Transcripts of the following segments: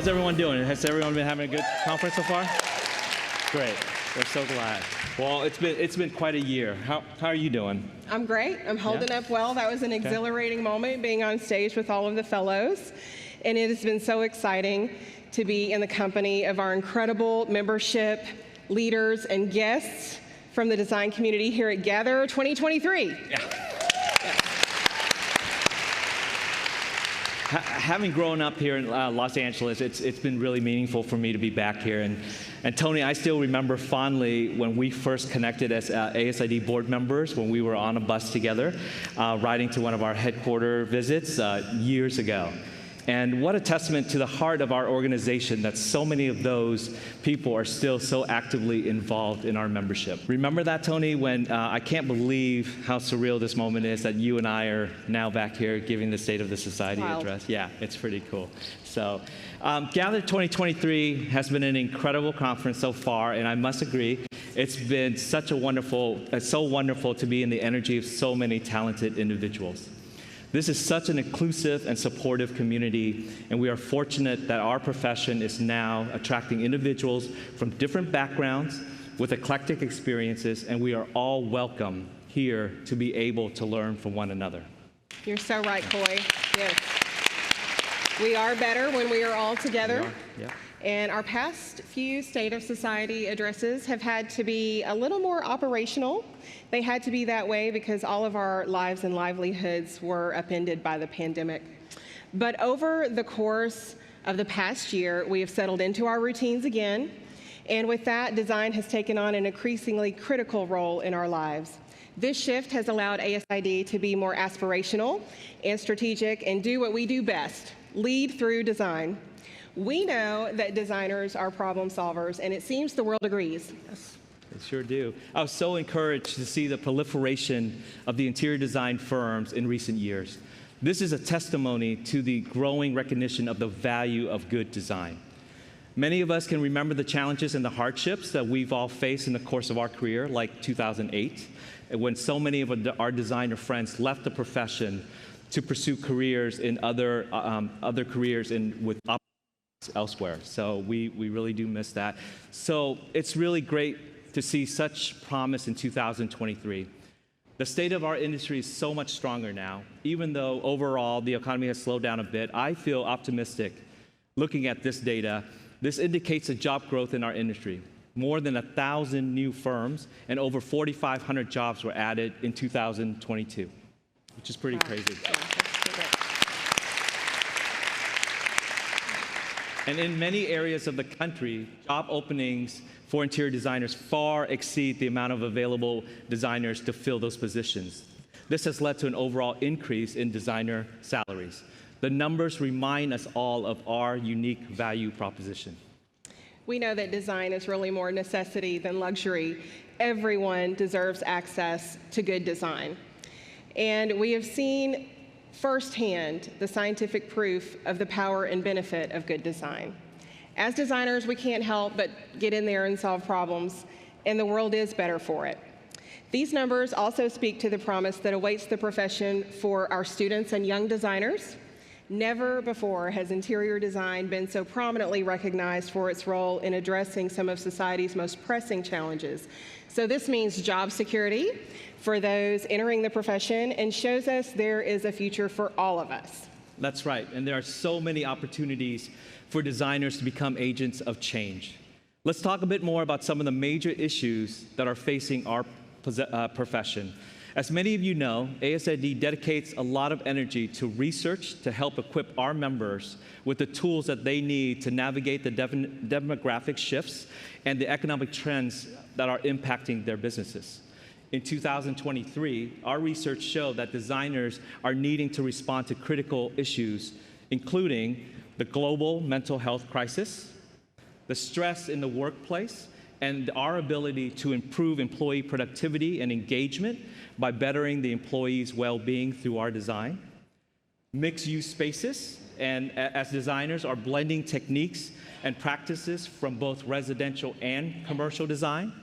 How's everyone doing? Has everyone been having a good conference so far? Great. We're so glad. Well, it's been quite a year. How are you doing? I'm great. I'm holding up well. That was an exhilarating moment being on stage with all of the fellows. And it has been so exciting to be in the company of our incredible membership, leaders, and guests from the design community here at Gather 2023. Yeah. Having grown up here in Los Angeles, it's been really meaningful for me to be back here. And Tony, I still remember fondly when we first connected as ASID board members, when we were on a bus together, riding to one of our headquarter visits years ago. And what a testament to the heart of our organization that so many of those people are still so actively involved in our membership. Remember that, Tony, when I can't believe how surreal this moment is that you and I are now back here giving the State of the Society address. Yeah, it's pretty cool. So Gather 2023 has been an incredible conference so far, and I must agree, it's been such a so wonderful to be in the energy of so many talented individuals. This is such an inclusive and supportive community, and we are fortunate that our profession is now attracting individuals from different backgrounds with eclectic experiences, and we are all welcome here to be able to learn from one another. You're so right, Coy. Yes. We are better when we are all together. We are, yeah. And our past few State of Society addresses have had to be a little more operational. They had to be that way because all of our lives and livelihoods were upended by the pandemic. But over the course of the past year, we have settled into our routines again. And with that, design has taken on an increasingly critical role in our lives. This shift has allowed ASID to be more aspirational and strategic and do what we do best, lead through design. We know that designers are problem solvers, and it seems the world agrees. Yes, they sure do. I was so encouraged to see the proliferation of the interior design firms in recent years. This is a testimony to the growing recognition of the value of good design. Many of us can remember the challenges and the hardships that we've all faced in the course of our career, like 2008, when so many of our designer friends left the profession to pursue careers in other careers with elsewhere. So we really do miss that. So it's really great to see such promise in 2023. The state of our industry is so much stronger now. Even though overall the economy has slowed down a bit, I feel optimistic looking at this data. This indicates a job growth in our industry. More than 1,000 new firms and over 4,500 jobs were added in 2022, which is pretty crazy. And in many areas of the country, job openings for interior designers far exceed the amount of available designers to fill those positions. This has led to an overall increase in designer salaries. The numbers remind us all of our unique value proposition. We know that design is really more necessity than luxury. Everyone deserves access to good design. And we have seen firsthand the scientific proof of the power and benefit of good design. As designers, we can't help but get in there and solve problems, and the world is better for it. These numbers also speak to the promise that awaits the profession for our students and young designers. Never before has interior design been so prominently recognized for its role in addressing some of society's most pressing challenges. So this means job security for those entering the profession and shows us there is a future for all of us. That's right, and there are so many opportunities for designers to become agents of change. Let's talk a bit more about some of the major issues that are facing our profession. As many of you know, ASID dedicates a lot of energy to research to help equip our members with the tools that they need to navigate the demographic shifts and the economic trends that are impacting their businesses. In 2023, our research showed that designers are needing to respond to critical issues, including the global mental health crisis, the stress in the workplace, and our ability to improve employee productivity and engagement by bettering the employees' well-being through our design. Mixed-use spaces, and as designers are blending techniques and practices from both residential and commercial design.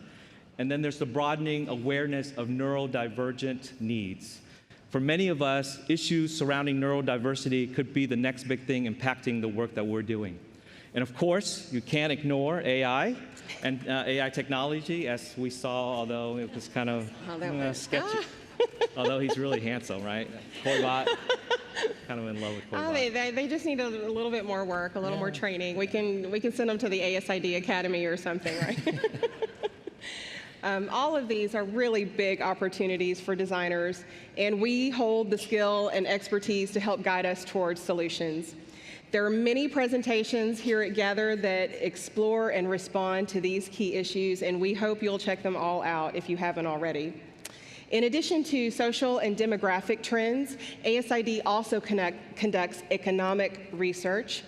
And then there's the broadening awareness of neurodivergent needs. For many of us, issues surrounding neurodiversity could be the next big thing impacting the work that we're doing. And of course, you can't ignore AI and AI technology, as we saw, although it was kind of sketchy. Although he's really handsome, right? Corbett, kind of in love with Corbett. They just need a little bit more work, a little more training. We can send them to the ASID Academy or something, right? All of these are really big opportunities for designers, and we hold the skill and expertise to help guide us towards solutions. There are many presentations here at Gather that explore and respond to these key issues, and we hope you'll check them all out if you haven't already. In addition to social and demographic trends, ASID also conducts economic research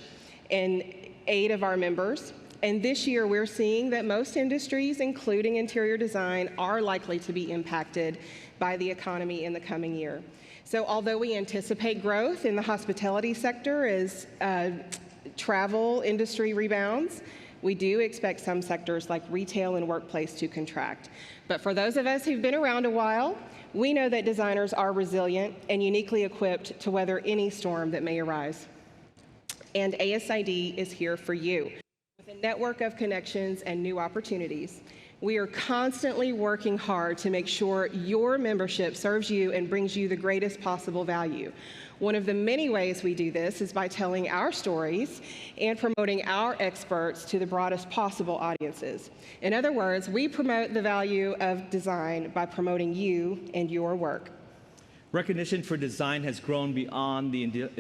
in aid of our members. And this year, we're seeing that most industries, including interior design, are likely to be impacted by the economy in the coming year. So although we anticipate growth in the hospitality sector as travel industry rebounds, we do expect some sectors like retail and workplace to contract. But for those of us who've been around a while, we know that designers are resilient and uniquely equipped to weather any storm that may arise. And ASID is here for you. With a network of connections and new opportunities, we are constantly working hard to make sure your membership serves you and brings you the greatest possible value. One of the many ways we do this is by telling our stories and promoting our experts to the broadest possible audiences. In other words, we promote the value of design by promoting you and your work. Recognition for design has grown beyond the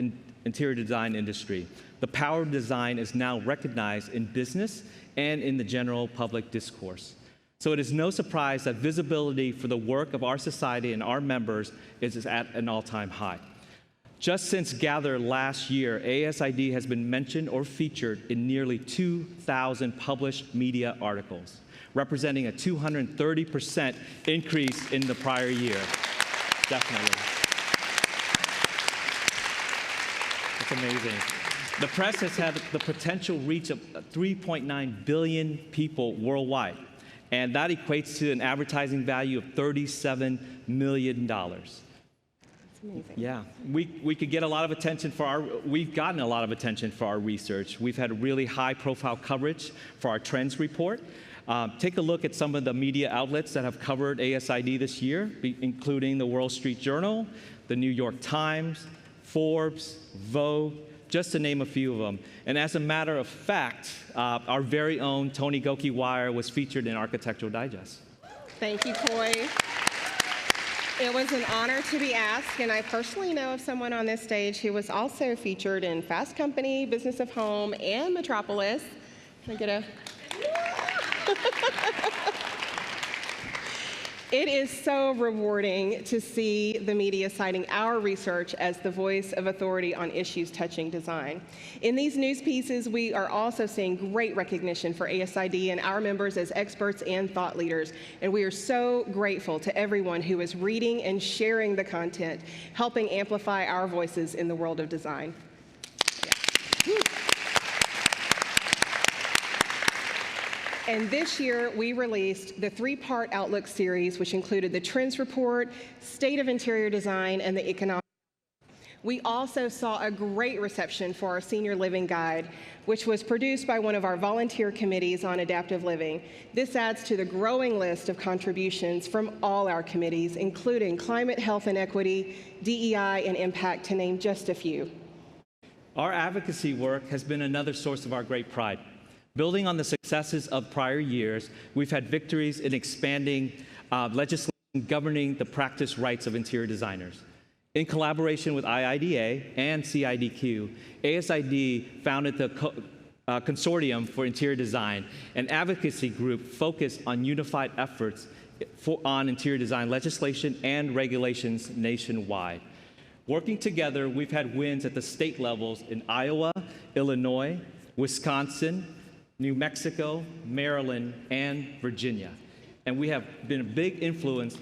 interior design industry. The power of design is now recognized in business and in the general public discourse. So it is no surprise that visibility for the work of our society and our members is at an all-time high. Just since Gather last year, ASID has been mentioned or featured in nearly 2,000 published media articles, representing a 230% increase in the prior year. Definitely. It's amazing. The press has had the potential reach of 3.9 billion people worldwide, and that equates to an advertising value of $37 million. That's amazing. Yeah, we could get a lot of attention we've gotten a lot of attention for our research. We've had really high profile coverage for our trends report. Take a look at some of the media outlets that have covered ASID this year, including the Wall Street Journal, the New York Times, Forbes, Vogue, just to name a few of them. And as a matter of fact, our very own Tony Goki Wire was featured in Architectural Digest. Thank you, Coy. It was an honor to be asked, and I personally know of someone on this stage who was also featured in Fast Company, Business of Home, and Metropolis. Can I get a... It is so rewarding to see the media citing our research as the voice of authority on issues touching design. In these news pieces, we are also seeing great recognition for ASID and our members as experts and thought leaders. And we are so grateful to everyone who is reading and sharing the content, helping amplify our voices in the world of design. Yeah. And this year, we released the 3-part Outlook series, which included the Trends Report, State of Interior Design, and the Economic. We also saw a great reception for our Senior Living Guide, which was produced by one of our volunteer committees on adaptive living. This adds to the growing list of contributions from all our committees, including Climate, Health, and Equity, DEI, and Impact, to name just a few. Our advocacy work has been another source of our great pride. Building on the successes of prior years, we've had victories in expanding legislation governing the practice rights of interior designers. In collaboration with IIDA and CIDQ, ASID founded the Consortium for Interior Design, an advocacy group focused on unified efforts on interior design legislation and regulations nationwide. Working together, we've had wins at the state levels in Iowa, Illinois, Wisconsin, New Mexico, Maryland, and Virginia. And we have been a big influence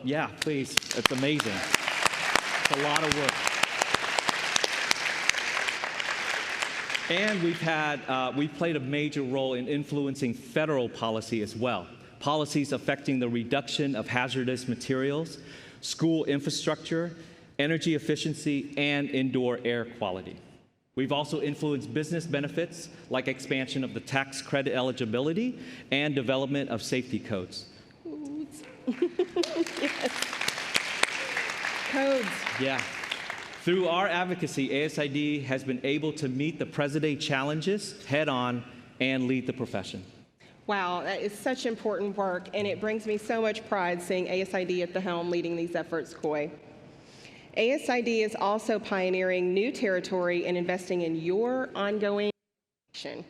yeah, please, it's amazing. It's a lot of work. And we've played a major role in influencing federal policy as well. Policies affecting the reduction of hazardous materials, school infrastructure, energy efficiency, and indoor air quality. We've also influenced business benefits like expansion of the tax credit eligibility and development of safety codes. Yes. Codes. Yeah. Through our advocacy, ASID has been able to meet the present-day challenges head-on and lead the profession. Wow, that is such important work, and it brings me so much pride seeing ASID at the helm leading these efforts, Coy. ASID is also pioneering new territory and investing in your ongoing education.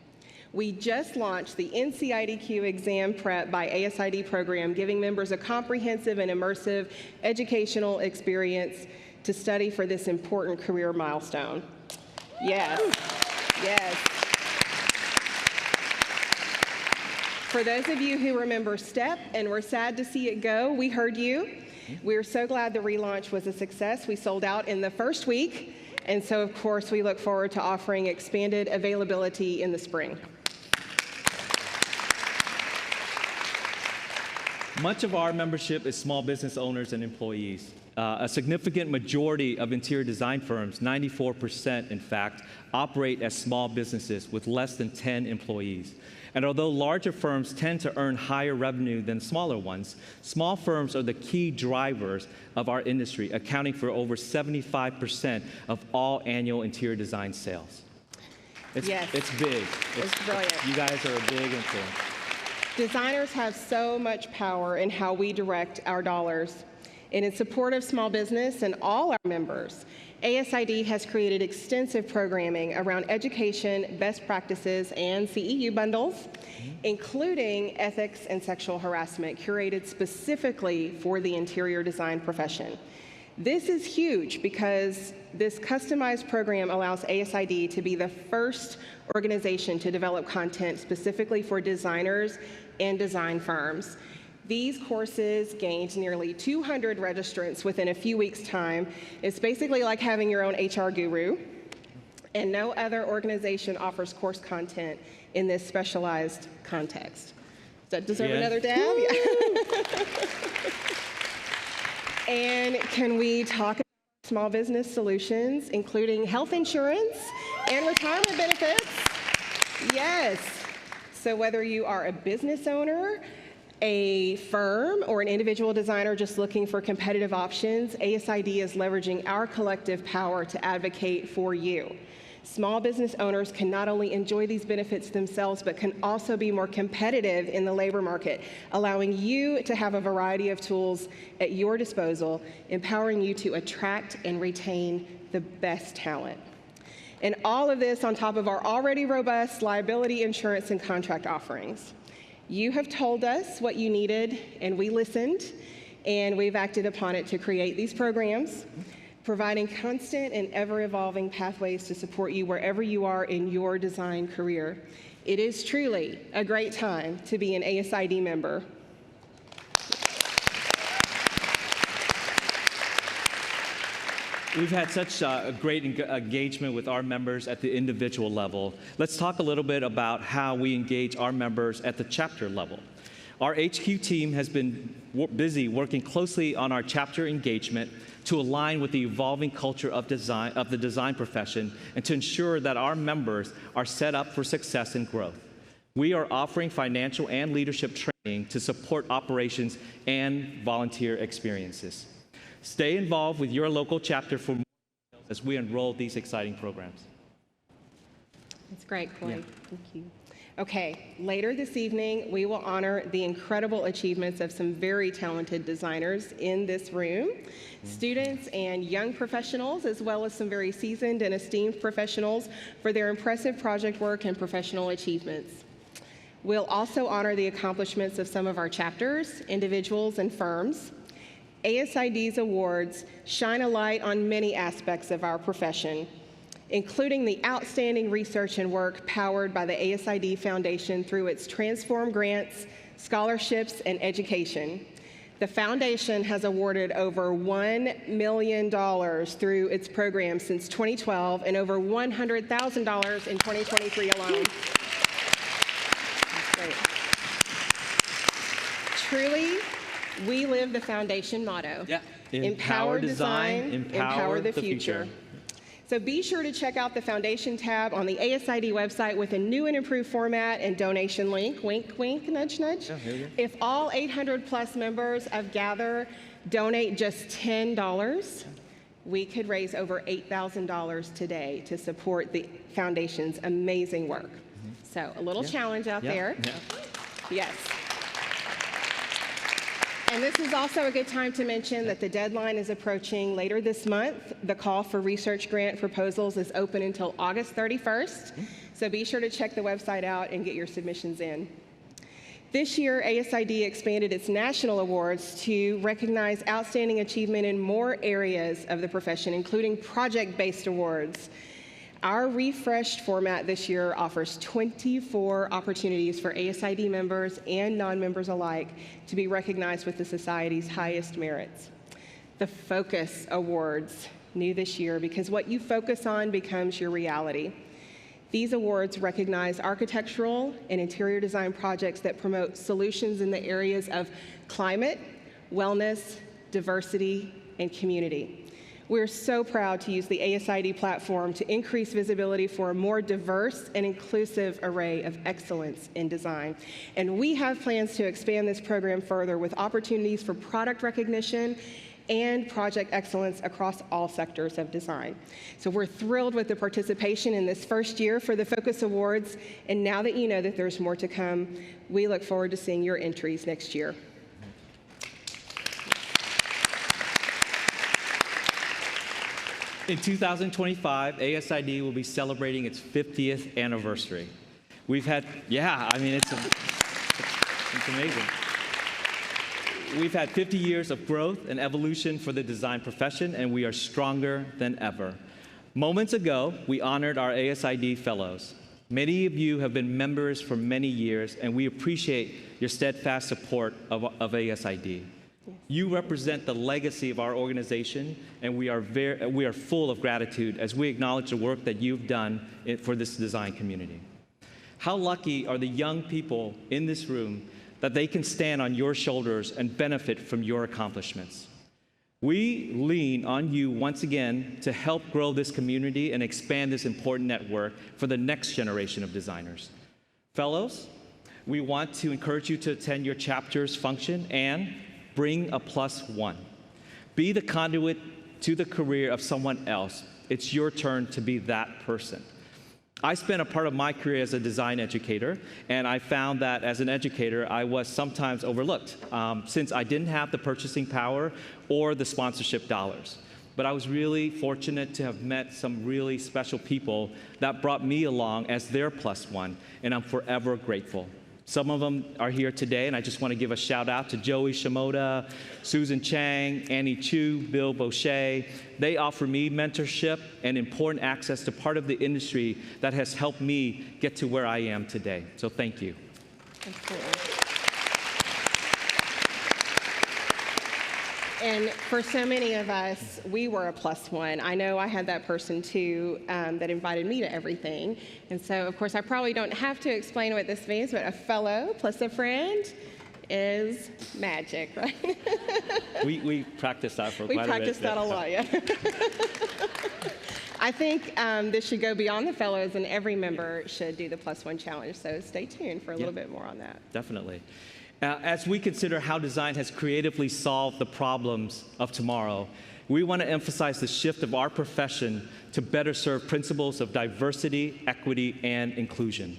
We just launched the NCIDQ Exam Prep by ASID program, giving members a comprehensive and immersive educational experience to study for this important career milestone. Yes, yes. For those of you who remember STEP and were sad to see it go, we heard you. We're so glad the relaunch was a success. We sold out in the first week, and so of course we look forward to offering expanded availability in the spring. Much of our membership is small business owners and employees. A significant majority of interior design firms, 94% in fact, operate as small businesses with less than 10 employees. And although larger firms tend to earn higher revenue than smaller ones, small firms are the key drivers of our industry, accounting for over 75% of all annual interior design sales. Yes. It's big. It's brilliant. You guys are a big influence. Designers have so much power in how we direct our dollars. And in support of small business and all our members, ASID has created extensive programming around education, best practices, and CEU bundles, including ethics and sexual harassment, curated specifically for the interior design profession. This is huge because this customized program allows ASID to be the first organization to develop content specifically for designers and design firms. These courses gained nearly 200 registrants within a few weeks' time. It's basically like having your own HR guru, and no other organization offers course content in this specialized context. Does that deserve another dab? Yeah. And can we talk about small business solutions, including health insurance and retirement benefits? Yes. So whether you are a business owner, a firm, or an individual designer just looking for competitive options, ASID is leveraging our collective power to advocate for you. Small business owners can not only enjoy these benefits themselves, but can also be more competitive in the labor market, allowing you to have a variety of tools at your disposal, empowering you to attract and retain the best talent. And all of this on top of our already robust liability insurance and contract offerings. You have told us what you needed, and we listened, and we've acted upon it to create these programs, providing constant and ever-evolving pathways to support you wherever you are in your design career. It is truly a great time to be an ASID member. We've had such a great engagement with our members at the individual level. Let's talk a little bit about how we engage our members at the chapter level. Our HQ team has been busy working closely on our chapter engagement to align with the evolving culture of the design profession and to ensure that our members are set up for success and growth. We are offering financial and leadership training to support operations and volunteer experiences. Stay involved with your local chapter for more details as we enroll these exciting programs. That's great, Coy. Yeah. Thank you. Okay, later this evening, we will honor the incredible achievements of some very talented designers in this room, students and young professionals, as well as some very seasoned and esteemed professionals for their impressive project work and professional achievements. We'll also honor the accomplishments of some of our chapters, individuals, and firms. ASID's awards shine a light on many aspects of our profession, including the outstanding research and work powered by the ASID Foundation through its Transform grants, scholarships, and education. The foundation has awarded over $1 million through its program since 2012 and over $100,000 in 2023 alone. That's great. Truly, we live the foundation motto. Yeah. Empower design, empower the future. So be sure to check out the Foundation tab on the ASID website with a new and improved format and donation link. Wink, wink, nudge, nudge. Yeah, here you go. If all 800 plus members of Gather donate just $10, we could raise over $8,000 today to support the Foundation's amazing work. So a little challenge out there. Yeah. Yes. And this is also a good time to mention that the deadline is approaching later this month. The call for research grant proposals is open until August 31st. So be sure to check the website out and get your submissions in. This year, ASID expanded its national awards to recognize outstanding achievement in more areas of the profession, including project-based awards. Our refreshed format this year offers 24 opportunities for ASID members and non-members alike to be recognized with the Society's highest merits. The Focus Awards, new this year, because what you focus on becomes your reality. These awards recognize architectural and interior design projects that promote solutions in the areas of climate, wellness, diversity, and community. We're so proud to use the ASID platform to increase visibility for a more diverse and inclusive array of excellence in design. And we have plans to expand this program further with opportunities for product recognition and project excellence across all sectors of design. So we're thrilled with the participation in this first year for the Focus Awards. And now that you know that there's more to come, we look forward to seeing your entries next year. In 2025, ASID will be celebrating its 50th anniversary. We've had, it's amazing. We've had 50 years of growth and evolution for the design profession, and we are stronger than ever. Moments ago, we honored our ASID fellows. Many of you have been members for many years, and we appreciate your steadfast support of ASID. You represent the legacy of our organization, and we are full of gratitude as we acknowledge the work that you've done for this design community. How lucky are the young people in this room that they can stand on your shoulders and benefit from your accomplishments. We lean on you once again to help grow this community and expand this important network for the next generation of designers. Fellows, we want to encourage you to attend your chapter's function and bring a +1. Be the conduit to the career of someone else. It's your turn to be that person. I spent a part of my career as a design educator, and I found that as an educator, I was sometimes overlooked since I didn't have the purchasing power or the sponsorship dollars. But I was really fortunate to have met some really special people that brought me along as their +1, and I'm forever grateful. Some of them are here today, and I just want to give a shout out to Joey Shimoda, Susan Chang, Annie Chu, Bill Boucher. They offer me mentorship and important access to part of the industry that has helped me get to where I am today. So thank you. Absolutely. And for so many of us, we were a +1. I know I had that person too that invited me to everything. And so, of course, I probably don't have to explain what this means, but a fellow plus a friend is magic, right? We practiced that for quite a bit. We practiced that a lot, yeah. I think this should go beyond the fellows, and every member should do the +1 challenge. So stay tuned for a little bit more on that. Definitely. As we consider how design has creatively solved the problems of tomorrow, we want to emphasize the shift of our profession to better serve principles of diversity, equity, and inclusion.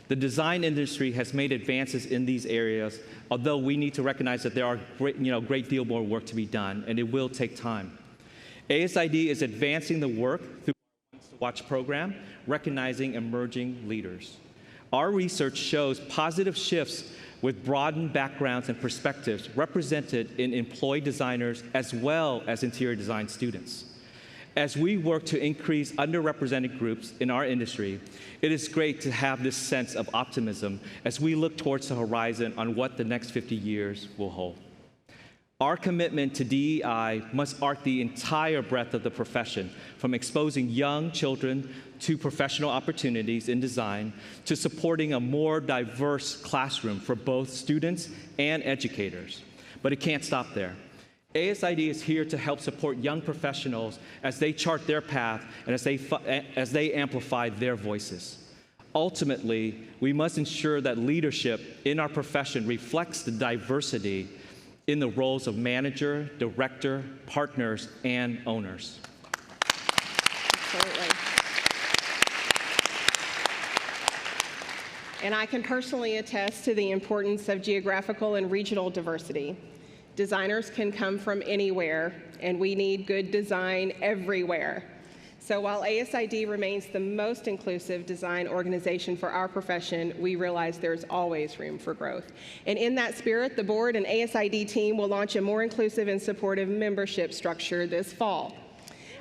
The design industry has made advances in these areas, although we need to recognize that there are great deal more work to be done, and it will take time. ASID is advancing the work through our Once to Watch program, recognizing emerging leaders. Our research shows positive shifts with broadened backgrounds and perspectives represented in employed designers as well as interior design students. As we work to increase underrepresented groups in our industry, it is great to have this sense of optimism as we look towards the horizon on what the next 50 years will hold. Our commitment to DEI must arc the entire breadth of the profession, from exposing young children to professional opportunities in design, to supporting a more diverse classroom for both students and educators. But it can't stop there. ASID is here to help support young professionals as they chart their path and as they amplify their voices. Ultimately, we must ensure that leadership in our profession reflects the diversity in the roles of manager, director, partners, and owners. Absolutely. And I can personally attest to the importance of geographical and regional diversity. Designers can come from anywhere, and we need good design everywhere. So while ASID remains the most inclusive design organization for our profession, we realize there's always room for growth. And in that spirit, the board and ASID team will launch a more inclusive and supportive membership structure this fall.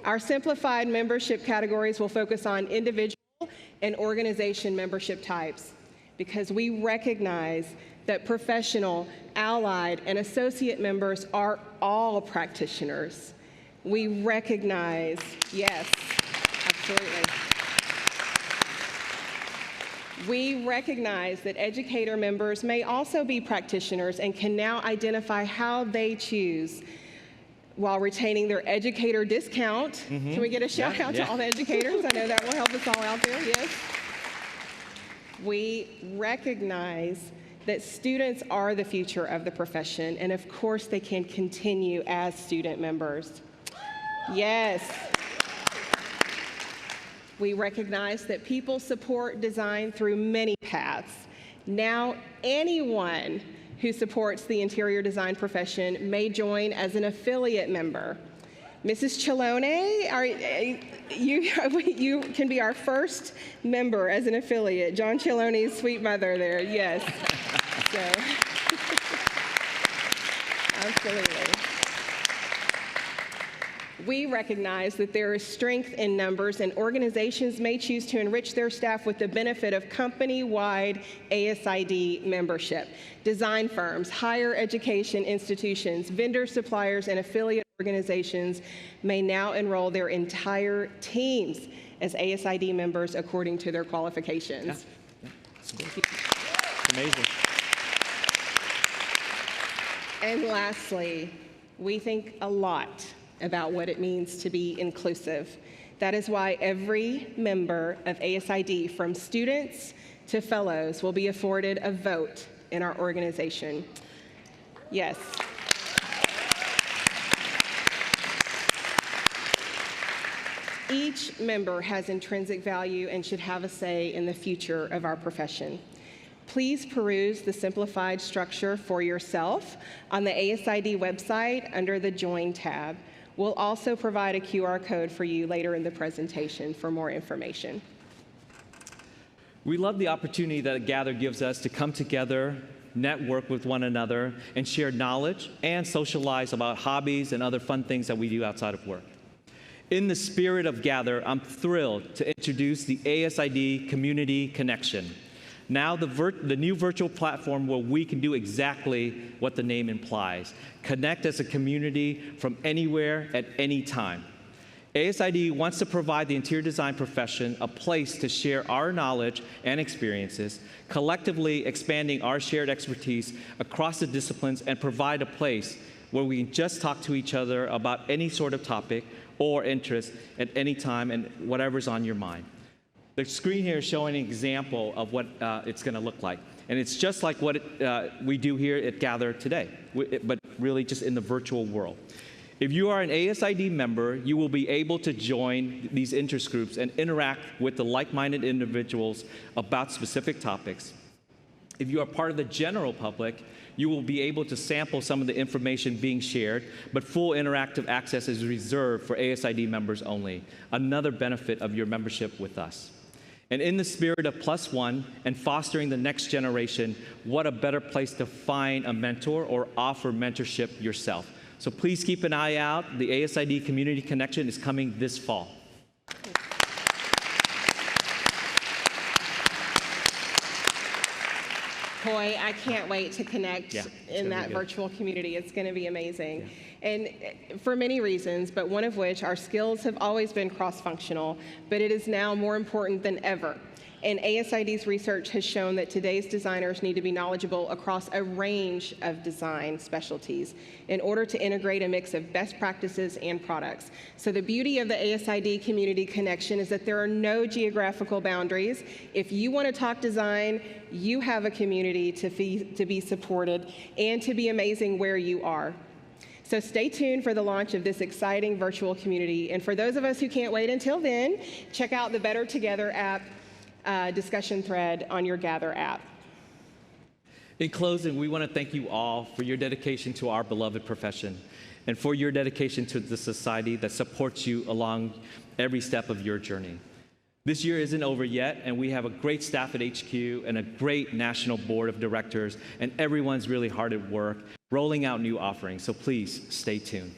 Our simplified membership categories will focus on individual and organization membership types, because we recognize that professional, allied, and associate members are all practitioners. We recognize, yes, absolutely. We recognize that educator members may also be practitioners and can now identify how they choose while retaining their educator discount. Can we get a shout out to all the educators? I know that will help us all out there, yes. We recognize that students are the future of the profession, and of course they can continue as student members. Yes. We recognize that people support design through many paths. Now anyone who supports the interior design profession may join as an affiliate member. Mrs. Chilone, you can be our first member as an affiliate. John Chilone's sweet mother there, yes. So, absolutely. We recognize that there is strength in numbers, and organizations may choose to enrich their staff with the benefit of company-wide ASID membership. Design firms, higher education institutions, vendor suppliers, and affiliate organizations may now enroll their entire teams as ASID members according to their qualifications. Yeah. It's amazing. And lastly, we think a lot about what it means to be inclusive. That is why every member of ASID, from students to fellows, will be afforded a vote in our organization. Yes. Each member has intrinsic value and should have a say in the future of our profession. Please peruse the simplified structure for yourself on the ASID website under the Join tab. We'll also provide a QR code for you later in the presentation for more information. We love the opportunity that Gather gives us to come together, network with one another, and share knowledge and socialize about hobbies and other fun things that we do outside of work. In the spirit of Gather, I'm thrilled to introduce the ASID Community Connection. Now the new virtual platform where we can do exactly what the name implies, connect as a community from anywhere at any time. ASID wants to provide the interior design profession a place to share our knowledge and experiences, collectively expanding our shared expertise across the disciplines, and provide a place where we can just talk to each other about any sort of topic or interest at any time and whatever's on your mind. The screen here is showing an example of what it's going to look like. And it's just like what we do here at Gather today, but really just in the virtual world. If you are an ASID member, you will be able to join these interest groups and interact with the like-minded individuals about specific topics. If you are part of the general public, you will be able to sample some of the information being shared, but full interactive access is reserved for ASID members only, another benefit of your membership with us. And in the spirit of +1 and fostering the next generation, what a better place to find a mentor or offer mentorship yourself. So please keep an eye out. The ASID Community Connection is coming this fall. Boy, I can't wait to connect in that virtual community. It's going to be amazing. Yeah. And for many reasons, but one of which, our skills have always been cross-functional, but it is now more important than ever. And ASID's research has shown that today's designers need to be knowledgeable across a range of design specialties in order to integrate a mix of best practices and products. So the beauty of the ASID community connection is that there are no geographical boundaries. If you want to talk design, you have a community to be supported and to be amazing where you are. So stay tuned for the launch of this exciting virtual community. And for those of us who can't wait until then, check out the Better Together app discussion thread on your Gather app. In closing, we want to thank you all for your dedication to our beloved profession and for your dedication to the society that supports you along every step of your journey. This year isn't over yet, and we have a great staff at HQ and a great national board of directors, and everyone's really hard at work rolling out new offerings, so please stay tuned.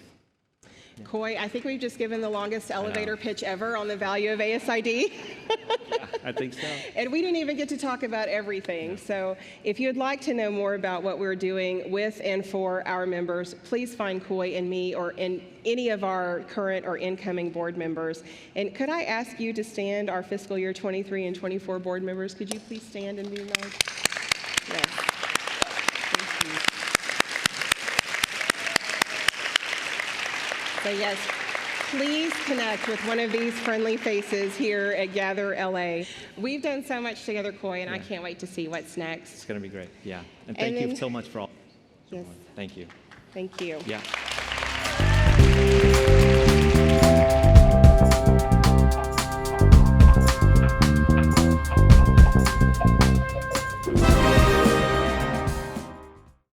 Coy, I think we've just given the longest elevator pitch ever on the value of ASID. Yeah, I think so. And we didn't even get to talk about everything. Yeah. So if you'd like to know more about what we're doing with and for our members, please find Coy and me or in any of our current or incoming board members. And could I ask you to stand, our fiscal year 23 and 24 board members? Could you please stand and be acknowledged? Yes. So yes, please connect with one of these friendly faces here at Gather LA. We've done so much together, Coy, and I can't wait to see what's next. It's going to be great, yeah. And thank you so much for all. Yes. Thank you. Thank you. Yeah.